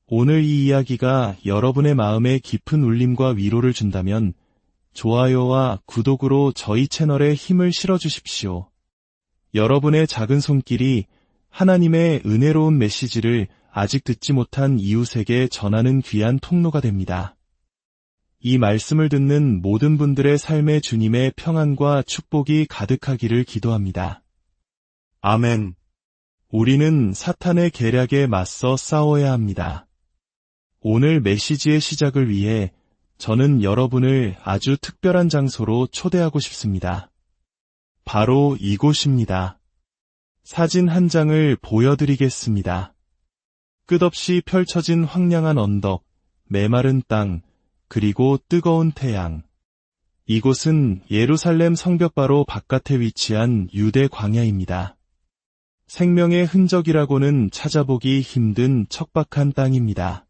오늘 이 이야기가 여러분의 마음에 깊은 울림과 위로를 준다면 좋아요와 구독으로 저희 채널에 힘을 실어주십시오. 여러분의 작은 손길이 하나님의 은혜로운 메시지를 아직 듣지 못한 이웃에게 전하는 귀한 통로가 됩니다. 이 말씀을 듣는 모든 분들의 삶에 주님의 평안과 축복이 가득하기를 기도합니다. 아멘. 우리는 사탄의 계략에 맞서 싸워야 합니다. 오늘 메시지의 시작을 위해 저는 여러분을 아주 특별한 장소로 초대하고 싶습니다. 바로 이곳입니다. 사진 한 장을 보여드리겠습니다. 끝없이 펼쳐진 황량한 언덕, 메마른 땅, 그리고 뜨거운 태양. 이곳은 예루살렘 성벽 바로 바깥에 위치한 유대 광야입니다. 생명의 흔적이라고는 찾아보기 힘든 척박한 땅입니다.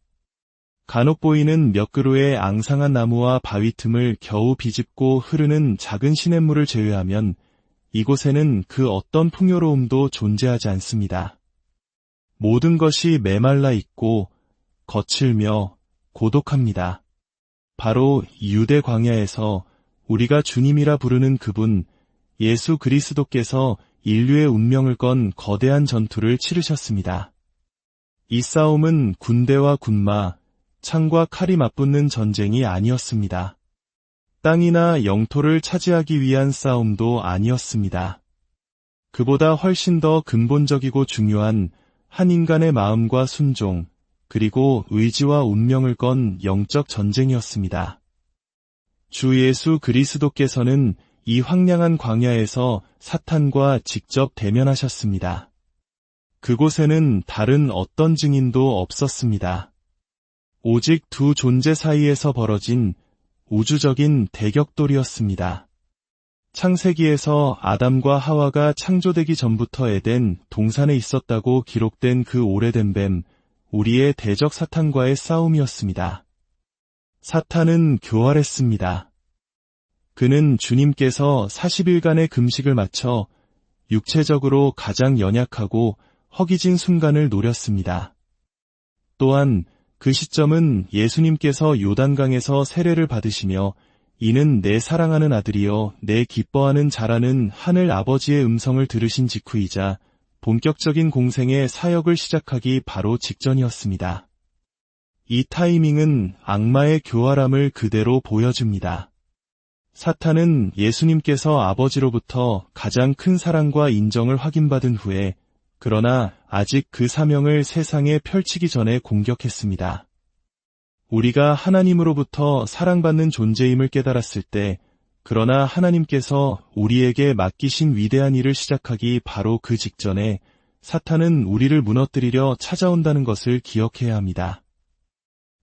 간혹 보이는 몇 그루의 앙상한 나무와 바위 틈을 겨우 비집고 흐르는 작은 시냇물을 제외하면 이곳에는 그 어떤 풍요로움도 존재하지 않습니다. 모든 것이 메말라 있고 거칠며 고독합니다. 바로 유대 광야에서 우리가 주님이라 부르는 그분 예수 그리스도께서 인류의 운명을 건 거대한 전투를 치르셨습니다. 이 싸움은 군대와 군마, 창과 칼이 맞붙는 전쟁이 아니었습니다. 땅이나 영토를 차지하기 위한 싸움도 아니었습니다. 그보다 훨씬 더 근본적이고 중요한 한 인간의 마음과 순종, 그리고 의지와 운명을 건 영적 전쟁이었습니다. 주 예수 그리스도께서는 이 황량한 광야에서 사탄과 직접 대면하셨습니다. 그곳에는 다른 어떤 증인도 없었습니다. 오직 두 존재 사이에서 벌어진 우주적인 대격돌이었습니다. 창세기에서 아담과 하와가 창조되기 전부터 에덴 동산에 있었다고 기록된 그 오래된 뱀, 우리의 대적 사탄과의 싸움이었습니다. 사탄은 교활했습니다. 그는 주님께서 40일간의 금식을 마쳐 육체적으로 가장 연약하고 허기진 순간을 노렸습니다. 또한 그 시점은 예수님께서 요단강에서 세례를 받으시며 이는 내 사랑하는 아들이여 내 기뻐하는 자라는 하늘 아버지의 음성을 들으신 직후이자 본격적인 공생의 사역을 시작하기 바로 직전이었습니다. 이 타이밍은 악마의 교활함을 그대로 보여줍니다. 사탄은 예수님께서 아버지로부터 가장 큰 사랑과 인정을 확인받은 후에 그러나 아직 그 사명을 세상에 펼치기 전에 공격했습니다. 우리가 하나님으로부터 사랑받는 존재임을 깨달았을 때, 그러나 하나님께서 우리에게 맡기신 위대한 일을 시작하기 바로 그 직전에 사탄은 우리를 무너뜨리려 찾아온다는 것을 기억해야 합니다.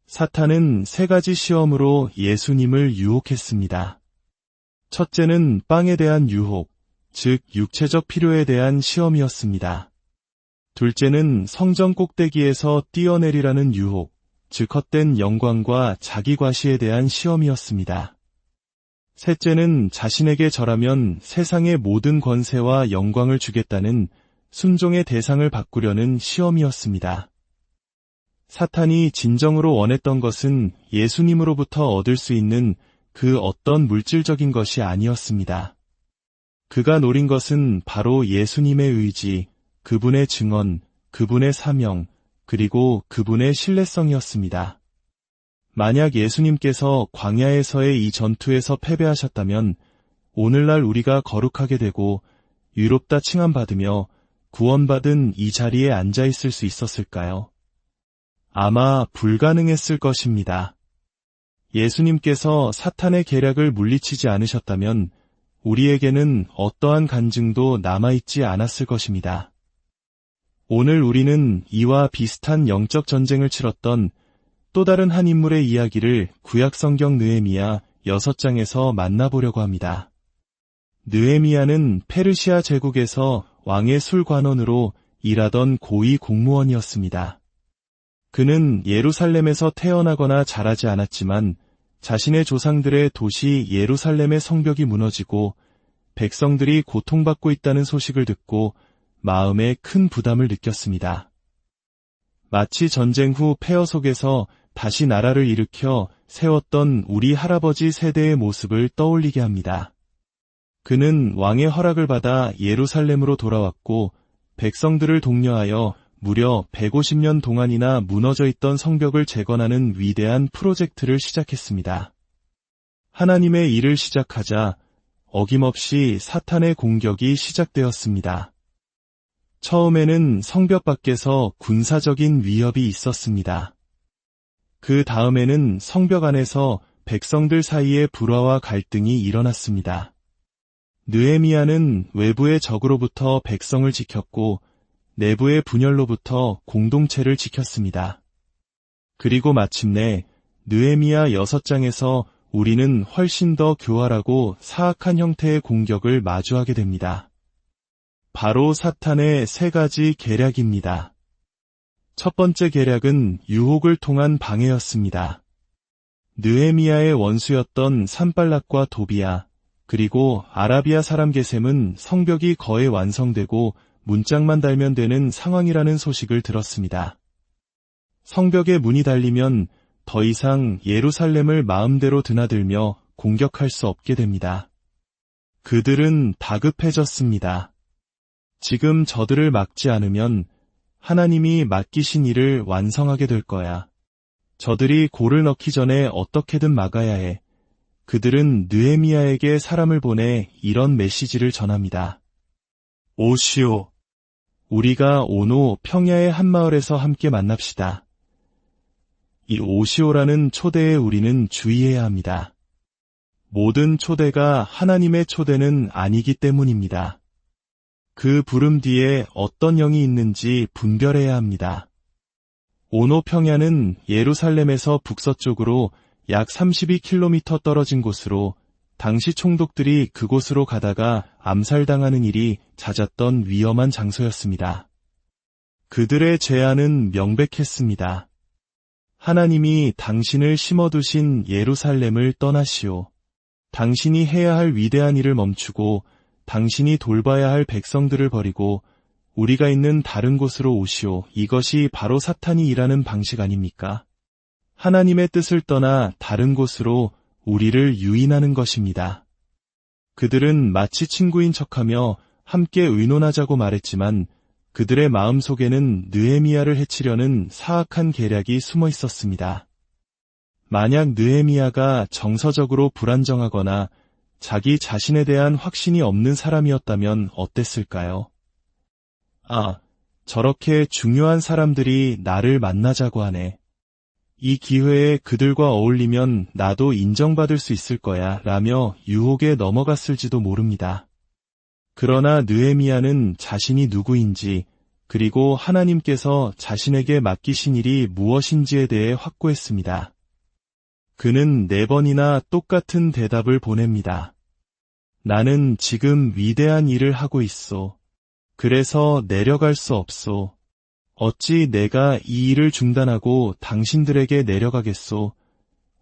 사탄은 세 가지 시험으로 예수님을 유혹했습니다. 첫째는 빵에 대한 유혹, 즉 육체적 필요에 대한 시험이었습니다. 둘째는 성전 꼭대기에서 뛰어내리라는 유혹, 즉 헛된 영광과 자기 과시에 대한 시험이었습니다. 셋째는 자신에게 절하면 세상의 모든 권세와 영광을 주겠다는 순종의 대상을 바꾸려는 시험이었습니다. 사탄이 진정으로 원했던 것은 예수님으로부터 얻을 수 있는 그 어떤 물질적인 것이 아니었습니다. 그가 노린 것은 바로 예수님의 의지, 그분의 증언, 그분의 사명, 그리고 그분의 신뢰성이었습니다. 만약 예수님께서 광야에서의 이 전투에서 패배하셨다면 오늘날 우리가 거룩하게 되고 유롭다 칭함받으며 구원받은 이 자리에 앉아 있을 수 있었을까요? 아마 불가능했을 것입니다. 예수님께서 사탄의 계략을 물리치지 않으셨다면 우리에게는 어떠한 간증도 남아있지 않았을 것입니다. 오늘 우리는 이와 비슷한 영적 전쟁을 치렀던 또 다른 한 인물의 이야기를 구약성경 느헤미야 6장에서 만나보려고 합니다. 느헤미야는 페르시아 제국에서 왕의 술관원으로 일하던 고위 공무원이었습니다. 그는 예루살렘에서 태어나거나 자라지 않았지만 자신의 조상들의 도시 예루살렘의 성벽이 무너지고 백성들이 고통받고 있다는 소식을 듣고 마음에 큰 부담을 느꼈습니다. 마치 전쟁 후 폐허 속에서 다시 나라를 일으켜 세웠던 우리 할아버지 세대의 모습을 떠올리게 합니다. 그는 왕의 허락을 받아 예루살렘으로 돌아왔고 백성들을 독려하여 무려 150년 동안이나 무너져 있던 성벽을 재건하는 위대한 프로젝트를 시작했습니다. 하나님의 일을 시작하자 어김없이 사탄의 공격이 시작되었습니다. 처음에는 성벽 밖에서 군사적인 위협이 있었습니다. 그 다음에는 성벽 안에서 백성들 사이에 불화와 갈등이 일어났습니다. 느헤미야는 외부의 적으로부터 백성을 지켰고 내부의 분열로부터 공동체를 지켰습니다. 그리고 마침내 느헤미야 6장에서 우리는 훨씬 더 교활하고 사악한 형태의 공격을 마주하게 됩니다. 바로 사탄의 3가지 계략입니다. 첫 번째 계략은 유혹을 통한 방해였습니다. 느헤미야의 원수였던 산발락과 도비야, 그리고 아라비아 사람 게셈은 성벽이 거의 완성되고 문짝만 달면 되는 상황이라는 소식을 들었습니다. 성벽에 문이 달리면 더 이상 예루살렘을 마음대로 드나들며 공격할 수 없게 됩니다. 그들은 다급해졌습니다. 지금 저들을 막지 않으면 하나님이 맡기신 일을 완성하게 될 거야. 저들이 골을 넣기 전에 어떻게든 막아야 해. 그들은 느헤미야에게 사람을 보내 이런 메시지를 전합니다. 오시오. 우리가 오노 평야의 한 마을에서 함께 만납시다. 이 오시오라는 초대에 우리는 주의해야 합니다. 모든 초대가 하나님의 초대는 아니기 때문입니다. 그 부름 뒤에 어떤 영이 있는지 분별해야 합니다. 오노 평야는 예루살렘에서 북서쪽으로 약 32km 떨어진 곳으로 당시 총독들이 그곳으로 가다가 암살당하는 일이 잦았던 위험한 장소였습니다. 그들의 제안은 명백했습니다. 하나님이 당신을 심어두신 예루살렘을 떠나시오. 당신이 해야 할 위대한 일을 멈추고 당신이 돌봐야 할 백성들을 버리고 우리가 있는 다른 곳으로 오시오. 이것이 바로 사탄이 일하는 방식 아닙니까? 하나님의 뜻을 떠나 다른 곳으로 우리를 유인하는 것입니다. 그들은 마치 친구인 척하며 함께 의논하자고 말했지만 그들의 마음속에는 느헤미야를 해치려는 사악한 계략이 숨어 있었습니다. 만약 느헤미야가 정서적으로 불안정하거나 자기 자신에 대한 확신이 없는 사람이었다면 어땠을까요? 아, 저렇게 중요한 사람들이 나를 만나자고 하네. 이 기회에 그들과 어울리면 나도 인정받을 수 있을 거야 라며 유혹에 넘어갔을지도 모릅니다. 그러나 느헤미야는 자신이 누구인지 그리고 하나님께서 자신에게 맡기신 일이 무엇인지에 대해 확고했습니다. 그는 4번이나 똑같은 대답을 보냅니다. 나는 지금 위대한 일을 하고 있소. 그래서 내려갈 수 없소. 어찌 내가 이 일을 중단하고 당신들에게 내려가겠소?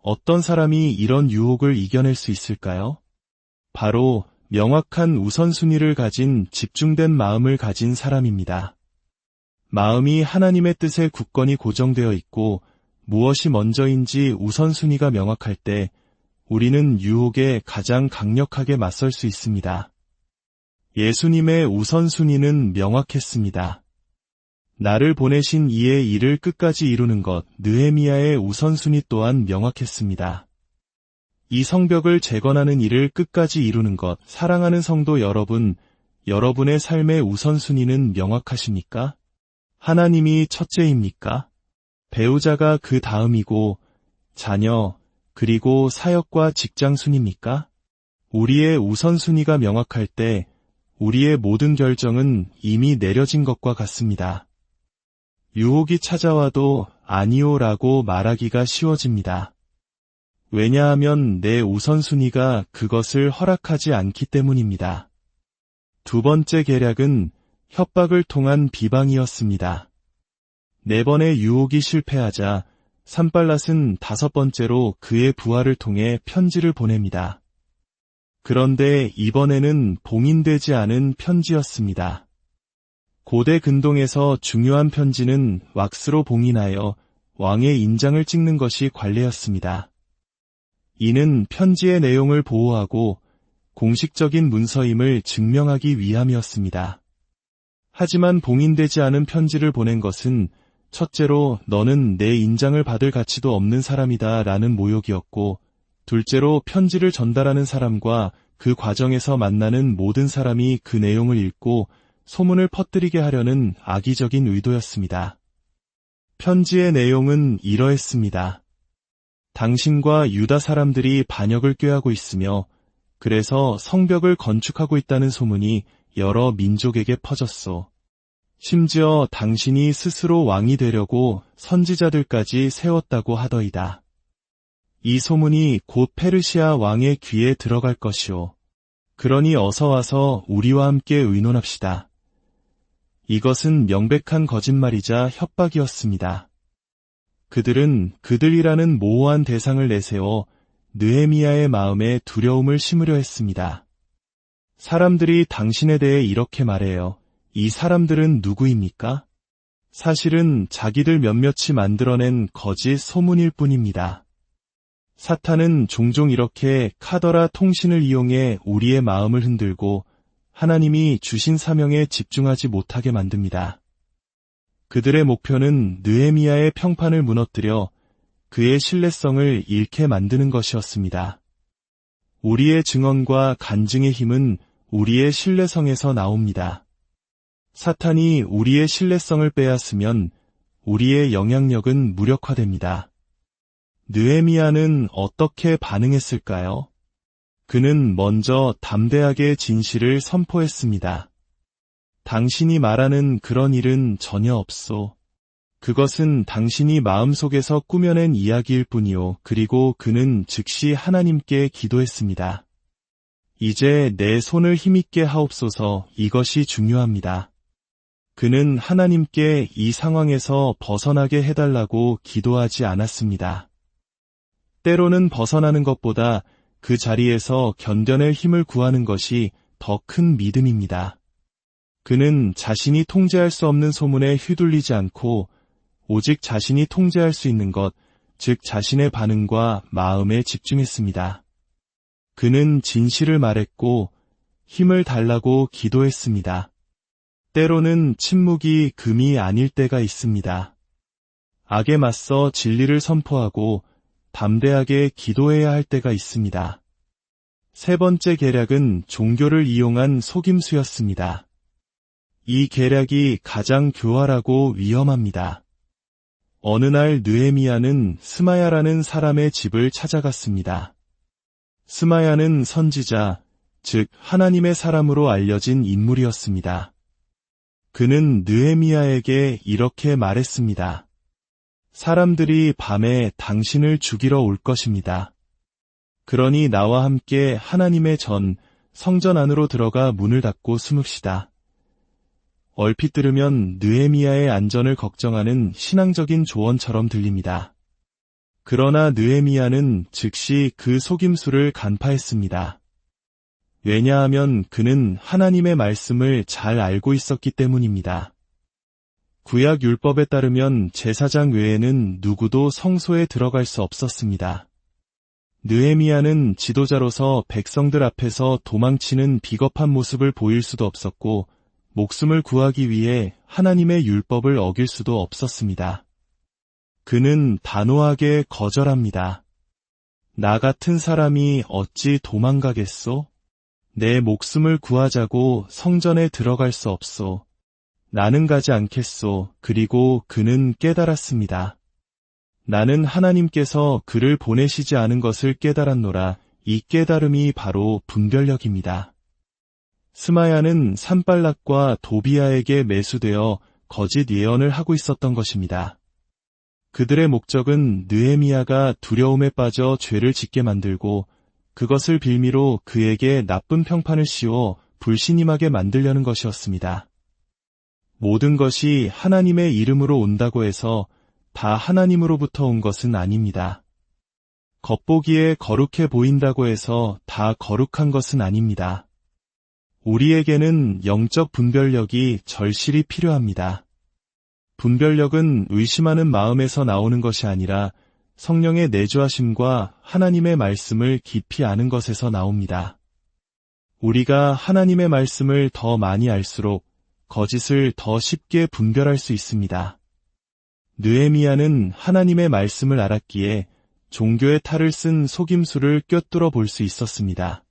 어떤 사람이 이런 유혹을 이겨낼 수 있을까요? 바로 명확한 우선순위를 가진 집중된 마음을 가진 사람입니다. 마음이 하나님의 뜻에 굳건히 고정되어 있고 무엇이 먼저인지 우선순위가 명확할 때 우리는 유혹에 가장 강력하게 맞설 수 있습니다. 예수님의 우선순위는 명확했습니다. 나를 보내신 이의 일을 끝까지 이루는 것, 느헤미야의 우선순위 또한 명확했습니다. 이 성벽을 재건하는 일을 끝까지 이루는 것, 사랑하는 성도 여러분, 여러분의 삶의 우선순위는 명확하십니까? 하나님이 첫째입니까? 배우자가 그 다음이고, 자녀, 그리고 사역과 직장 순입니까? 우리의 우선순위가 명확할 때, 우리의 모든 결정은 이미 내려진 것과 같습니다. 유혹이 찾아와도 아니오라고 말하기가 쉬워집니다. 왜냐하면 내 우선순위가 그것을 허락하지 않기 때문입니다. 2번째 계략은 협박을 통한 비방이었습니다. 4번의 유혹이 실패하자 산발랏은 5번째로 그의 부하를 통해 편지를 보냅니다. 그런데 이번에는 봉인되지 않은 편지였습니다. 고대 근동에서 중요한 편지는 왁스로 봉인하여 왕의 인장을 찍는 것이 관례였습니다. 이는 편지의 내용을 보호하고 공식적인 문서임을 증명하기 위함이었습니다. 하지만 봉인되지 않은 편지를 보낸 것은 첫째로 너는 내 인장을 받을 가치도 없는 사람이다 라는 모욕이었고, 둘째로 편지를 전달하는 사람과 그 과정에서 만나는 모든 사람이 그 내용을 읽고 소문을 퍼뜨리게 하려는 악의적인 의도였습니다. 편지의 내용은 이러했습니다. 당신과 유다 사람들이 반역을 꾀하고 있으며 그래서 성벽을 건축하고 있다는 소문이 여러 민족에게 퍼졌소. 심지어 당신이 스스로 왕이 되려고 선지자들까지 세웠다고 하더이다. 이 소문이 곧 페르시아 왕의 귀에 들어갈 것이오. 그러니 어서 와서 우리와 함께 의논합시다. 이것은 명백한 거짓말이자 협박이었습니다. 그들은 그들이라는 모호한 대상을 내세워 느헤미야의 마음에 두려움을 심으려 했습니다. 사람들이 당신에 대해 이렇게 말해요. 이 사람들은 누구입니까? 사실은 자기들 몇몇이 만들어낸 거짓 소문일 뿐입니다. 사탄은 종종 이렇게 카더라 통신을 이용해 우리의 마음을 흔들고 하나님이 주신 사명에 집중하지 못하게 만듭니다. 그들의 목표는 느헤미야의 평판을 무너뜨려 그의 신뢰성을 잃게 만드는 것이었습니다. 우리의 증언과 간증의 힘은 우리의 신뢰성에서 나옵니다. 사탄이 우리의 신뢰성을 빼앗으면 우리의 영향력은 무력화됩니다. 느헤미야는 어떻게 반응했을까요? 그는 먼저 담대하게 진실을 선포했습니다. 당신이 말하는 그런 일은 전혀 없소. 그것은 당신이 마음속에서 꾸며낸 이야기일 뿐이요. 그리고 그는 즉시 하나님께 기도했습니다. 이제 내 손을 힘있게 하옵소서. 이것이 중요합니다. 그는 하나님께 이 상황에서 벗어나게 해달라고 기도하지 않았습니다. 때로는 벗어나는 것보다 그 자리에서 견뎌낼 힘을 구하는 것이 더 큰 믿음입니다. 그는 자신이 통제할 수 없는 소문에 휘둘리지 않고 오직 자신이 통제할 수 있는 것, 즉 자신의 반응과 마음에 집중했습니다. 그는 진실을 말했고 힘을 달라고 기도했습니다. 때로는 침묵이 금이 아닐 때가 있습니다. 악에 맞서 진리를 선포하고 담대하게 기도해야 할 때가 있습니다. 세 번째 계략은 종교를 이용한 속임수였습니다. 이 계략이 가장 교활하고 위험합니다. 어느 날 느헤미야는 스마야라는 사람의 집을 찾아갔습니다. 스마야는 선지자, 즉 하나님의 사람으로 알려진 인물이었습니다. 그는 느헤미야에게 이렇게 말했습니다. 사람들이 밤에 당신을 죽이러 올 것입니다. 그러니 나와 함께 하나님의 성전 안으로 들어가 문을 닫고 숨읍시다. 얼핏 들으면 느헤미야의 안전을 걱정하는 신앙적인 조언처럼 들립니다. 그러나 느헤미야는 즉시 그 속임수를 간파했습니다. 왜냐하면 그는 하나님의 말씀을 잘 알고 있었기 때문입니다. 구약 율법에 따르면 제사장 외에는 누구도 성소에 들어갈 수 없었습니다. 느헤미야는 지도자로서 백성들 앞에서 도망치는 비겁한 모습을 보일 수도 없었고 목숨을 구하기 위해 하나님의 율법을 어길 수도 없었습니다. 그는 단호하게 거절합니다. 나 같은 사람이 어찌 도망가겠소? 내 목숨을 구하자고 성전에 들어갈 수 없소. 나는 가지 않겠소. 그리고 그는 깨달았습니다. 나는 하나님께서 그를 보내시지 않은 것을 깨달았노라. 이 깨달음이 바로 분별력입니다. 스마야는 산발락과 도비아에게 매수되어 거짓 예언을 하고 있었던 것입니다. 그들의 목적은 느헤미야가 두려움에 빠져 죄를 짓게 만들고 그것을 빌미로 그에게 나쁜 평판을 씌워 불신임하게 만들려는 것이었습니다. 모든 것이 하나님의 이름으로 온다고 해서 다 하나님으로부터 온 것은 아닙니다. 겉보기에 거룩해 보인다고 해서 다 거룩한 것은 아닙니다. 우리에게는 영적 분별력이 절실히 필요합니다. 분별력은 의심하는 마음에서 나오는 것이 아니라 성령의 내주하심과 하나님의 말씀을 깊이 아는 것에서 나옵니다. 우리가 하나님의 말씀을 더 많이 알수록 거짓을 더 쉽게 분별할 수 있습니다. 느헤미야는 하나님의 말씀을 알았기에 종교의 탈을 쓴 속임수를 꿰뚫어 볼 수 있었습니다.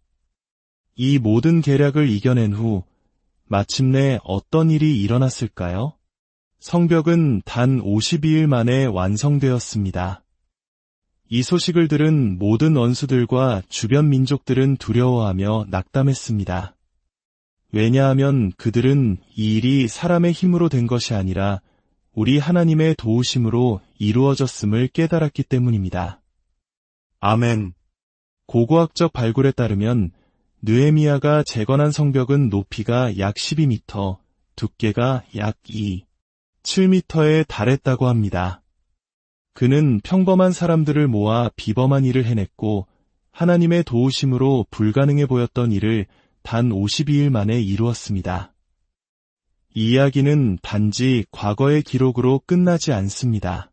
이 모든 계략을 이겨낸 후 마침내 어떤 일이 일어났을까요? 성벽은 단 52일 만에 완성되었습니다. 이 소식을 들은 모든 원수들과 주변 민족들은 두려워하며 낙담했습니다. 왜냐하면 그들은 이 일이 사람의 힘으로 된 것이 아니라 우리 하나님의 도우심으로 이루어졌음을 깨달았기 때문입니다. 아멘. 고고학적 발굴에 따르면 느헤미야가 재건한 성벽은 높이가 약 12m, 두께가 약 7m에 달했다고 합니다. 그는 평범한 사람들을 모아 비범한 일을 해냈고 하나님의 도우심으로 불가능해 보였던 일을 단 52일 만에 이루었습니다. 이 이야기는 단지 과거의 기록으로 끝나지 않습니다.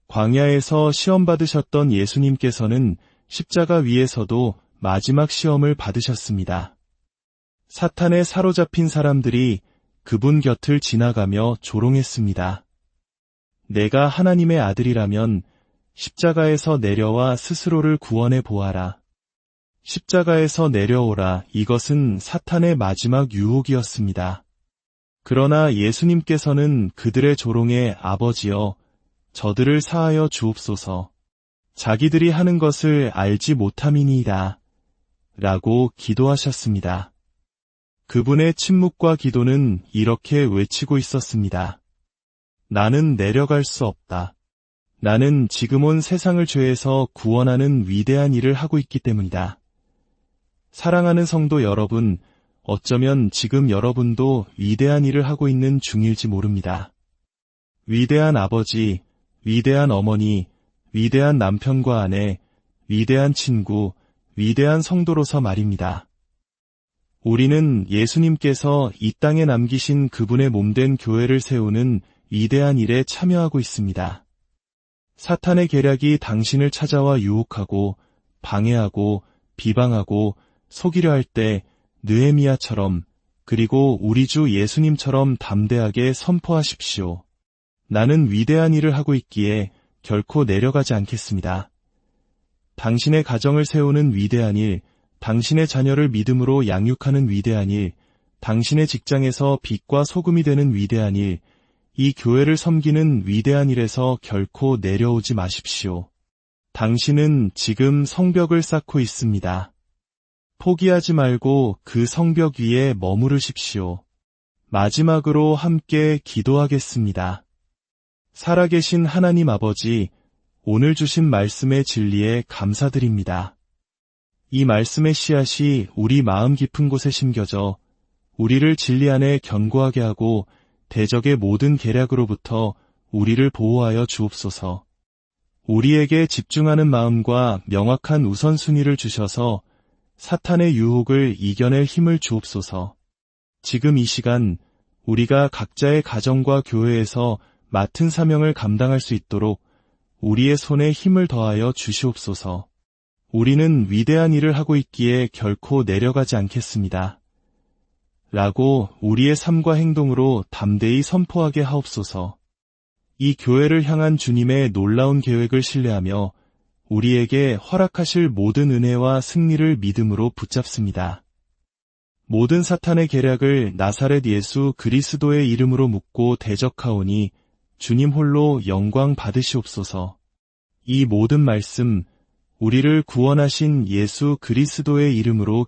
광야에서 시험받으셨던 예수님께서는 십자가 위에서도 마지막 시험을 받으셨습니다. 사탄에 사로잡힌 사람들이 그분 곁을 지나가며 조롱했습니다. 내가 하나님의 아들이라면 십자가에서 내려와 스스로를 구원해 보아라. 십자가에서 내려오라. 이것은 사탄의 마지막 유혹이었습니다. 그러나 예수님께서는 그들의 조롱에 아버지여, 저들을 사하여 주옵소서. 자기들이 하는 것을 알지 못함이니이다. 라고 기도하셨습니다. 그분의 침묵과 기도는 이렇게 외치고 있었습니다. 나는 내려갈 수 없다. 나는 지금 온 세상을 죄에서 구원하는 위대한 일을 하고 있기 때문이다. 사랑하는 성도 여러분, 어쩌면 지금 여러분도 위대한 일을 하고 있는 중일지 모릅니다. 위대한 아버지, 위대한 어머니, 위대한 남편과 아내, 위대한 친구, 위대한 성도로서 말입니다. 우리는 예수님께서 이 땅에 남기신 그분의 몸된 교회를 세우는 위대한 일에 참여하고 있습니다. 사탄의 계략이 당신을 찾아와 유혹하고 방해하고 비방하고 속이려 할 때 느헤미야처럼 그리고 우리 주 예수님처럼 담대하게 선포하십시오. 나는 위대한 일을 하고 있기에 결코 내려가지 않겠습니다. 당신의 가정을 세우는 위대한 일, 당신의 자녀를 믿음으로 양육하는 위대한 일, 당신의 직장에서 빛과 소금이 되는 위대한 일, 이 교회를 섬기는 위대한 일에서 결코 내려오지 마십시오. 당신은 지금 성벽을 쌓고 있습니다. 포기하지 말고 그 성벽 위에 머무르십시오. 마지막으로 함께 기도하겠습니다. 살아계신 하나님 아버지, 오늘 주신 말씀의 진리에 감사드립니다. 이 말씀의 씨앗이 우리 마음 깊은 곳에 심겨져 우리를 진리 안에 견고하게 하고 대적의 모든 계략으로부터 우리를 보호하여 주옵소서. 우리에게 집중하는 마음과 명확한 우선순위를 주셔서 사탄의 유혹을 이겨낼 힘을 주옵소서. 지금 이 시간 우리가 각자의 가정과 교회에서 맡은 사명을 감당할 수 있도록 우리의 손에 힘을 더하여 주시옵소서. 우리는 위대한 일을 하고 있기에 결코 내려가지 않겠습니다. 라고 우리의 삶과 행동으로 담대히 선포하게 하옵소서. 이 교회를 향한 주님의 놀라운 계획을 신뢰하며 우리에게 허락하실 모든 은혜와 승리를 믿음으로 붙잡습니다. 모든 사탄의 계략을 나사렛 예수 그리스도의 이름으로 묻고 대적하오니 주님 홀로 영광 받으시옵소서. 이 모든 말씀, 우리를 구원하신 예수 그리스도의 이름으로